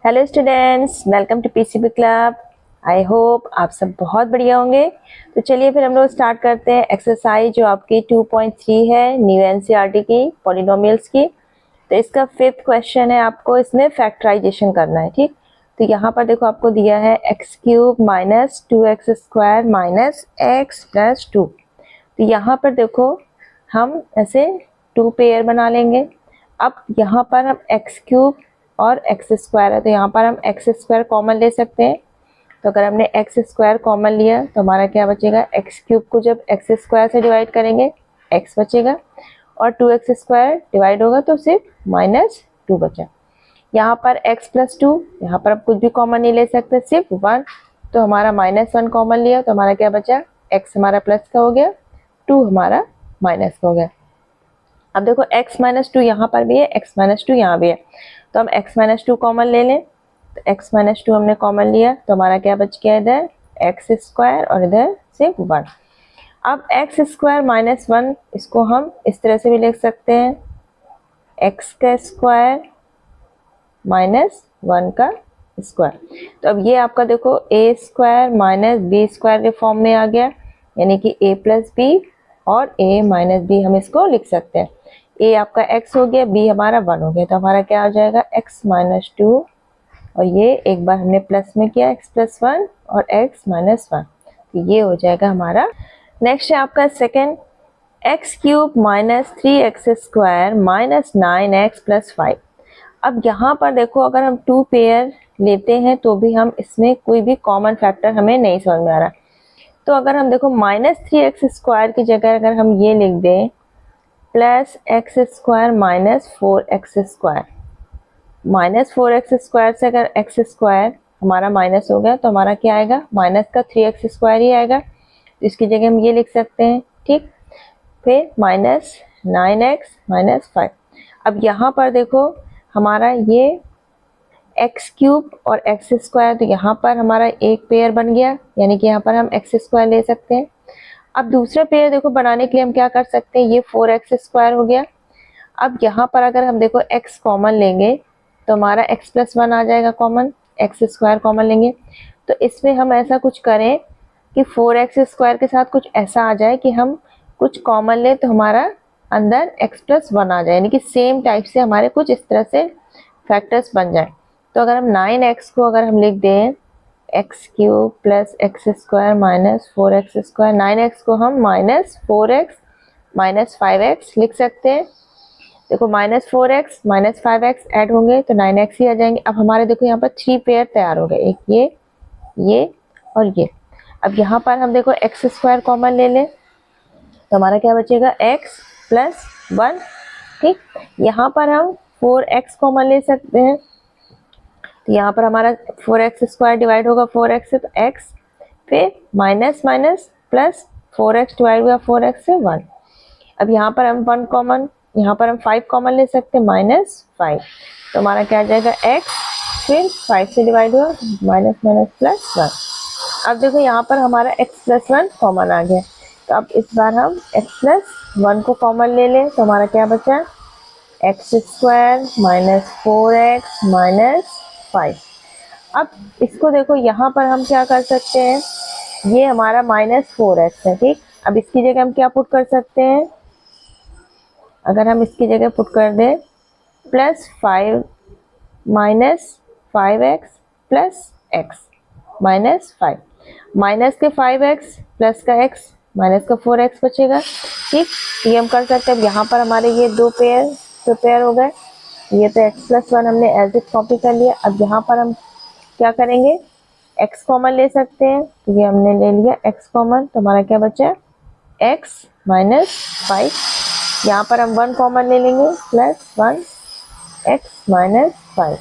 Hello students, welcome to PCB club. I hope आप सब बहुत बढ़िया होंगे। तो चलिए फिर हम लोग स्टार्ट करते हैं एक्सरसाइज जो आपकी 2.3 है न्यू एनसीईआरटी की पॉलिनोमियल्स की। तो इसका 5th क्वेश्चन है, आपको इसमें फैक्टराइजेशन करना है। ठीक, तो यहाँ पर देखो आपको दिया है x³ minus 2x² minus x plus 2। तो यहाँ पर देखो हम ऐसे 2 पेयर बना लेंगे। अब यहाँ पर हम x³ और x² है, तो यहाँ पर हम x² कॉमन ले सकते हैं। तो अगर हमने x² कॉमन लिया तो हमारा क्या बचेगा, x³ को जब x² से डिवाइड करेंगे x बचेगा और 2x² डिवाइड होगा तो सिर्फ -2 बचा। यहाँ पर x प्लस 2, यहाँ पर आप कुछ भी कॉमन नहीं ले सकते, सिर्फ 1। तो हमारा -1 कॉमन लिया तो हमारा क्या बचा, x हमारा प्लस का हो गया, 2 हमारा माइनस का हो गया। अब देखो x माइनस 2 यहाँ पर भी है, x माइनस 2 यहाँ भी है, तो हम x माइनस 2 कॉमन ले लें। तो x माइनस 2 हमने कॉमन लिया तो हमारा क्या बच गया, इधर x² और इधर सिर्फ 1। अब x² माइनस 1 इसको हम इस तरह से भी लिख सकते हैं, x² माइनस 1 का स्क्वायर। तो अब ये आपका देखो a² माइनस b² के फॉर्म में आ गया, यानी कि a प्लस बी और a माइनस बी हम इसको लिख सकते हैं। a आपका x हो गया, b हमारा 1 हो गया, तो हमारा क्या हो जाएगा x माइनस 2 और ये एक बार हमने प्लस में किया x प्लस 1 और x माइनस 1, तो ये हो जाएगा हमारा। नेक्स्ट है आपका second, x³ minus 3x² minus 9x plus 5। अब यहाँ पर देखो अगर हम 2 पेयर लेते हैं तो भी हम इसमें कोई भी कॉमन फैक्टर हमें नहीं समझ में आ रहा। तो अगर हम देखो -3x² की जगह अगर हम ये लिख दें +x² माइनस 4x², -4x² से अगर x² हमारा माइनस हो गया तो हमारा क्या आएगा, माइनस का 3x² ही आएगा, तो इसकी जगह हम ये लिख सकते हैं। ठीक, फिर -9x माइनस 5। अब यहाँ पर देखो हमारा ये x³ और x², तो यहाँ पर हमारा एक पेयर बन गया, यानी कि यहाँ पर हम x² ले सकते हैं। अब दूसरा पेयर देखो बनाने के लिए हम क्या कर सकते हैं, ये 4x² हो गया। अब यहाँ पर अगर हम देखो x कॉमन लेंगे तो हमारा x प्लस 1 आ जाएगा कॉमन, x² कॉमन लेंगे। तो इसमें हम ऐसा कुछ करें कि 4x² के साथ कुछ ऐसा आ जाए कि हम कुछ कॉमन ले तो हमारा अंदर x प्लस 1 आ जाए, यानी कि सेम टाइप से हमारे कुछ इस तरह से फैक्टर्स बन जाए। तो अगर हम 9x को अगर हम लिख दें x³ plus x² minus 4x², 9x को हम -4x माइनस 5x लिख सकते हैं। देखो -4x माइनस 5x ऐड होंगे तो 9x ही आ जाएंगे। अब हमारे देखो यहाँ पर 3 पेयर तैयार हो गए, एक ये और ये। अब यहाँ पर हम देखो x² कॉमन ले लें तो हमारा क्या बचेगा, x प्लस 1। ठीक, यहाँ पर हम 4x कॉमन ले सकते हैं, तो यहाँ पर हमारा 4x² डिवाइड होगा 4x से, तो x फिर minus minus plus 4x divide हुआ 4x से 1। अब यहाँ पर हम 1 कॉमन, यहाँ पर हम 5 कॉमन ले सकते हैं, -5। तो हमारा क्या आ जाएगा, x फिर 5 से डिवाइड हुआ माइनस माइनस प्लस 1। अब देखो यहाँ पर हमारा x प्लस 1 कॉमन आ गया, तो अब इस बार हम x प्लस 1 को कॉमन ले लें तो हमारा क्या बचा, x² माइनस 4x माइनस 5। अब इसको देखो यहाँ पर हम क्या कर सकते हैं, ये हमारा -4x है। ठीक, अब इसकी जगह हम क्या पुट कर सकते हैं, अगर हम इसकी जगह पुट कर दें +5 minus 5x plus x minus 5, minus के 5x प्लस का x माइनस का 4x बचेगा। ठीक, ये हम कर सकते हैं। अब यहाँ पर हमारे ये 2 पेयर हो गए, ये तो x प्लस 1 हमने एज इट कॉपी कर लिया। अब यहाँ पर हम क्या करेंगे, x कॉमन ले सकते हैं, तो ये हमने ले लिया x कॉमन, तो हमारा क्या बचा, x माइनस 5। यहाँ पर हम 1 कॉमन ले लेंगे प्लस 1 x माइनस 5।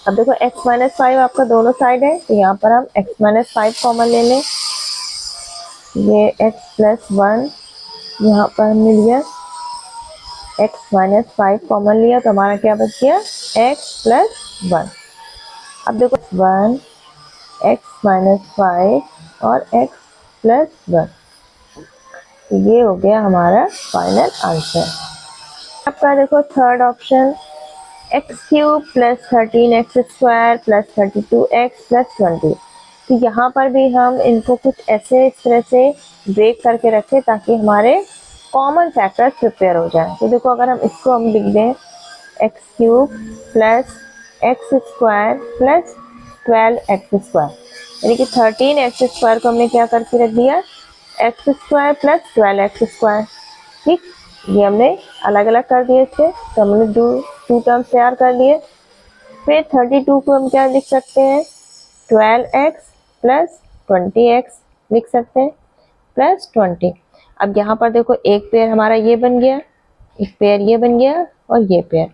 अब देखो x माइनस 5 आपका दोनों साइड है, तो यहाँ पर हम x माइनस 5 कॉमन ले लें, ये x प्लस 1 यहाँ पर हमने लिया, x माइनस 5 कॉमन लिया तो हमारा क्या बच गया, x प्लस 1। अब देखो 1 x माइनस 5 और x प्लस 1, तो ये हो गया हमारा फाइनल आंसर। आपका देखो third option x cube plus 13x² plus 32x plus 20। तो यहाँ पर भी हम इनको कुछ ऐसे इस तरह से ब्रेक करके रखें ताकि हमारे कॉमन फैक्टर्स प्रिपेयर हो जाए। तो देखो अगर हम लिख दें x cube plus x² plus 12x², यानी कि 13x² को हमने क्या करके रख दिया x² प्लस 12x²। ठीक, ये हमने अलग अलग कर दिए इससे, तो हमने टू टर्म्स तैयार कर लिए। फिर 32 को हम क्या लिख सकते हैं 12x प्लस 20x लिख सकते हैं प्लस 20। अब यहाँ पर देखो एक पेयर हमारा ये बन गया, एक पेयर ये बन गया और ये पेयर।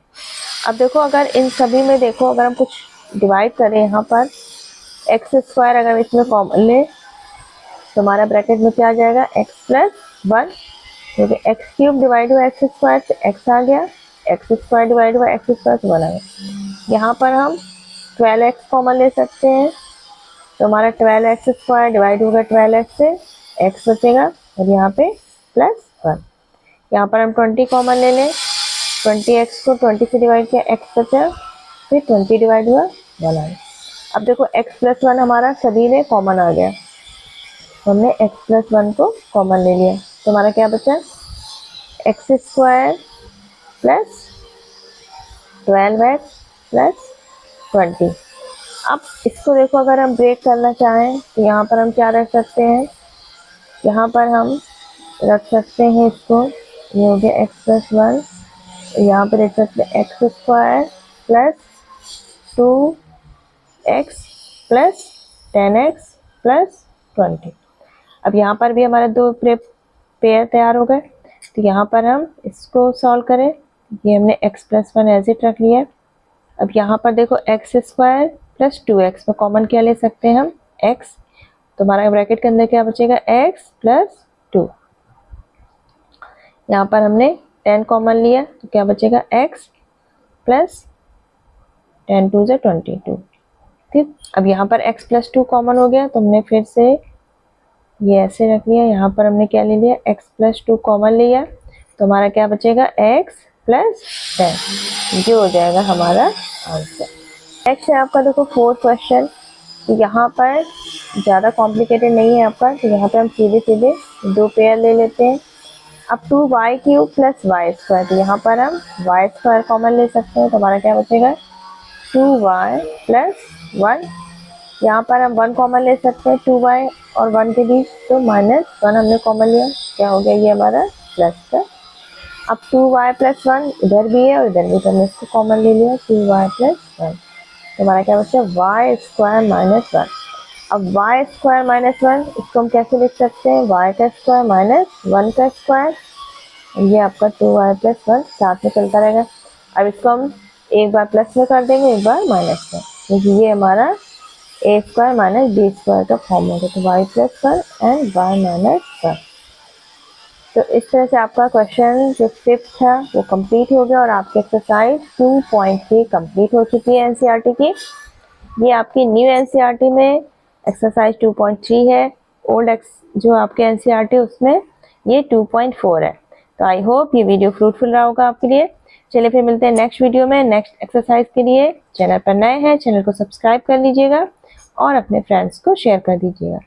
अब देखो अगर इन सभी में देखो अगर हम कुछ डिवाइड करें यहाँ पर x² अगर इसमें कॉमन ले तो हमारा ब्रैकेट में क्या आ जाएगा x प्लस 1, क्योंकि एक्स क्यूब डिवाइड हुआ x² से x आ गया, x² डिवाइड हुआ x² से 1 आ गया। यहाँ पर हम 12x कॉमन ले सकते हैं, तो हमारा 12x² डिवाइड होगा 12x से, x बचेगा और यहाँ पे प्लस 1। यहाँ पर हम 20 कॉमन ले लें, 20x को 20 से डिवाइड किया x बचा, फिर 20 डिवाइड हुआ 1 आ गया। अब देखो x प्लस 1 हमारा सभी में कॉमन आ गया, तो हमने x प्लस 1 को कॉमन ले लिया, तो हमारा क्या बचा x² प्लस 12x प्लस 20। अब इसको देखो अगर हम ब्रेक करना चाहें तो यहाँ पर हम क्या रख सकते हैं, यहाँ पर हम रख सकते हैं इसको, ये हो गया x प्लस 1, यहाँ पर रख सकते हैं x² plus 2x plus 10x plus 20। अब यहाँ पर भी हमारे दो पेयर तैयार हो गए, तो यहाँ पर हम इसको सॉल्व करें, ये हमने x प्लस 1 एज इट रख लिया। अब यहाँ पर देखो x² प्लस 2x में कॉमन क्या ले सकते हैं हम x, तो हमारा ब्रैकेट के अंदर क्या बचेगा x प्लस 2। यहाँ पर हमने 10 कॉमन लिया तो क्या बचेगा x प्लस 10 2 से 22। ठीक, अब यहाँ पर x प्लस 2 कॉमन हो गया तो हमने फिर से ये ऐसे रख लिया, यहाँ पर हमने क्या ले लिया x प्लस 2 कॉमन लिया, तो हमारा क्या बचेगा x प्लस 10, जो हो जाएगा हमारा आंसर। नेक्स्ट है आपका देखो फोर्थ क्वेश्चन, तो यहाँ पर ज़्यादा कॉम्प्लिकेटेड नहीं है आपका, तो यहाँ पे हम सीधे सीधे दो पेयर ले लेते हैं। अब 2y³ प्लस y², तो यहाँ पर हम y² कॉमन ले सकते हैं, तो हमारा क्या बचेगा 2y प्लस 1। यहाँ पर हम 1 कॉमन ले सकते हैं 2y और 1 के बीच, तो -1 हमने कॉमन लिया, क्या हो गया ये हमारा प्लस का। अब 2y प्लस 1 इधर भी है और इधर भी, तो हमने इसको कॉमन ले लिया 2y प्लस 1, तो हमारा क्या बचा y² माइनस 1। अब y² माइनस 1 इसको हम कैसे लिख सकते हैं y का स्क्वायर माइनस 1 का स्क्वायर, ये आपका 2y प्लस 1 साथ में चलता रहेगा। अब इसको हम एक बार प्लस में कर देंगे एक बार माइनस में, क्योंकि ये हमारा a² माइनस b² का फॉर्म होगा, तो y plus 1 and y minus 1। तो इस तरह से आपका क्वेश्चन जो 5th था वो कंप्लीट हो गया और आपकी एक्सरसाइज 2.3 कंप्लीट हो चुकी है एनसीईआरटी की। ये आपकी न्यू एनसीईआरटी में एक्सरसाइज 2.3 है, ओल्ड जो आपके एनसीईआरटी उसमें ये 2.4 है। तो आई होप ये वीडियो फ्रूटफुल रहा होगा आपके लिए। चलिए फिर मिलते हैं नेक्स्ट वीडियो में नेक्स्ट एक्सरसाइज के लिए। चैनल पर नए हैं चैनल को सब्सक्राइब कर लीजिएगा और अपने फ्रेंड्स को शेयर कर दीजिएगा।